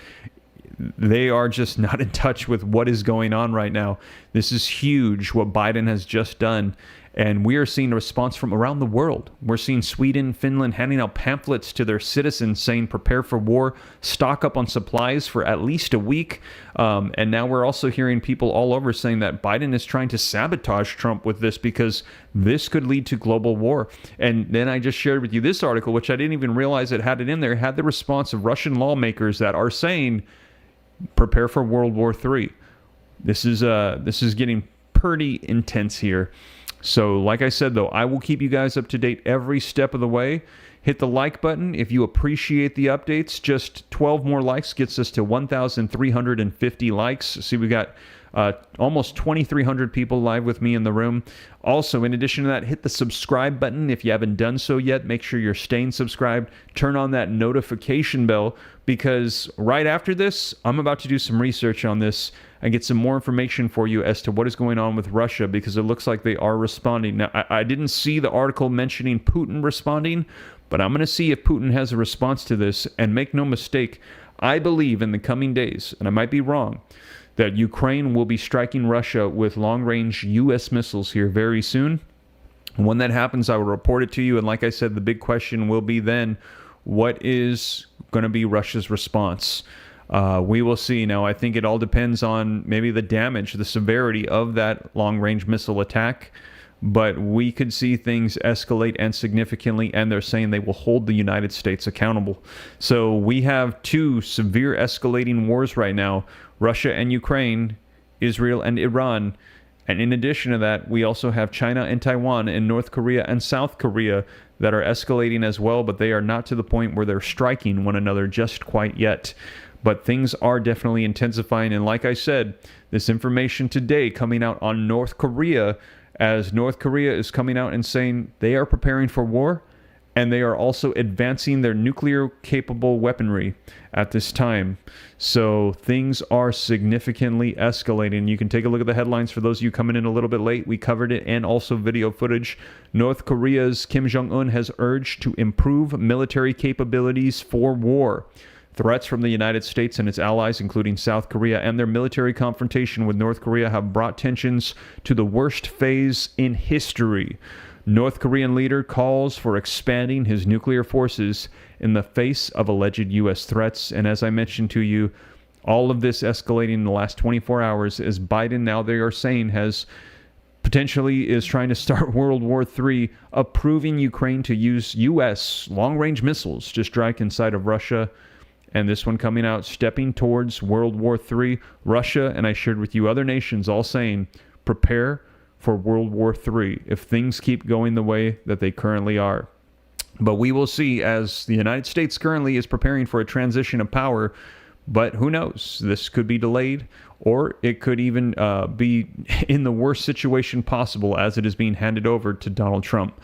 [SPEAKER 1] they are just not in touch with what is going on right now. This is huge, what Biden has just done. And we are seeing a response from around the world. We're seeing Sweden, Finland handing out pamphlets to their citizens saying, prepare for war, stock up on supplies for at least a week. And now we're also hearing people all over saying that Biden is trying to sabotage Trump with this, because this could lead to global war. And then I just shared with you this article, which I didn't even realize it had it in there, it had the response of Russian lawmakers that are saying, prepare for World War III. This is getting pretty intense here. So like I said, though, I will keep you guys up to date every step of the way. Hit the like button if you appreciate the updates. Just 12 more likes gets us to 1,350 likes. See, we got almost 2,300 people live with me in the room. Also, in addition to that, hit the subscribe button if you haven't done so yet. Make sure you're staying subscribed. Turn on that notification bell, because right after this, I'm about to do some research on this and get some more information for you as to what is going on with Russia, because it looks like they are responding. Now, I didn't see the article mentioning Putin responding, but I'm going to see if Putin has a response to this. And make no mistake, I believe in the coming days, and I might be wrong, that Ukraine will be striking Russia with long-range U.S. missiles here very soon. When that happens, I will report it to you. And like I said, the big question will be then, what is going to be Russia's response? We will see. Now, I think it all depends on maybe the damage, the severity of that long-range missile attack. But we could see things escalate, and significantly, and they're saying they will hold the United States accountable. So we have two severe escalating wars right now, Russia and Ukraine, Israel and Iran. And in addition to that, we also have China and Taiwan, and North Korea and South Korea that are escalating as well, but they are not to the point where they're striking one another just quite yet. But things are definitely intensifying. And like I said, this information today coming out on North Korea, as North Korea is coming out and saying they are preparing for war, and they are also advancing their nuclear-capable weaponry at this time. So things are significantly escalating. You can take a look at the headlines for those of you coming in a little bit late. We covered it, and also video footage. North Korea's Kim Jong-un has urged to improve military capabilities for war. Threats from the United States and its allies, including South Korea, and their military confrontation with North Korea have brought tensions to the worst phase in history. North Korean leader calls for expanding his nuclear forces in the face of alleged U.S. threats. And as I mentioned to you, all of this escalating in the last 24 hours as Biden, now they are saying, has potentially is trying to start World War III, approving Ukraine to use U.S. long-range missiles to strike inside of Russia. And this one coming out, stepping towards World War III. Russia, and I shared with you other nations, all saying, prepare for World War III if things keep going the way that they currently are. But we will see, as the United States currently is preparing for a transition of power. But who knows? This could be delayed, or it could even be in the worst situation possible as it is being handed over to Donald Trump.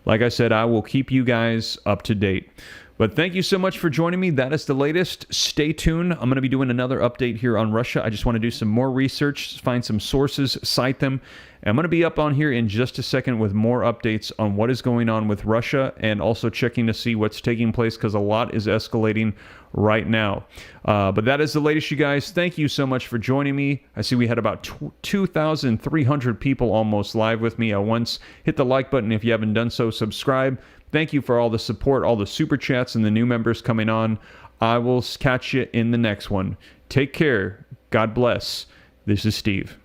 [SPEAKER 1] Like I said, I will keep you guys up to date. But thank you so much for joining me. That is the latest. Stay tuned. I'm going to be doing another update here on Russia. I just want to do some more research, find some sources, cite them. And I'm going to be up on here in just a second with more updates on what is going on with Russia, and also checking to see what's taking place, because a lot is escalating right now. But that is the latest, you guys. Thank you so much for joining me. I see we had about 2,300 people almost live with me at once. Hit the like button if you haven't done so. Subscribe. Thank you for all the support, all the super chats, and the new members coming on. I will catch you in the next one. Take care. God bless. This is Steve.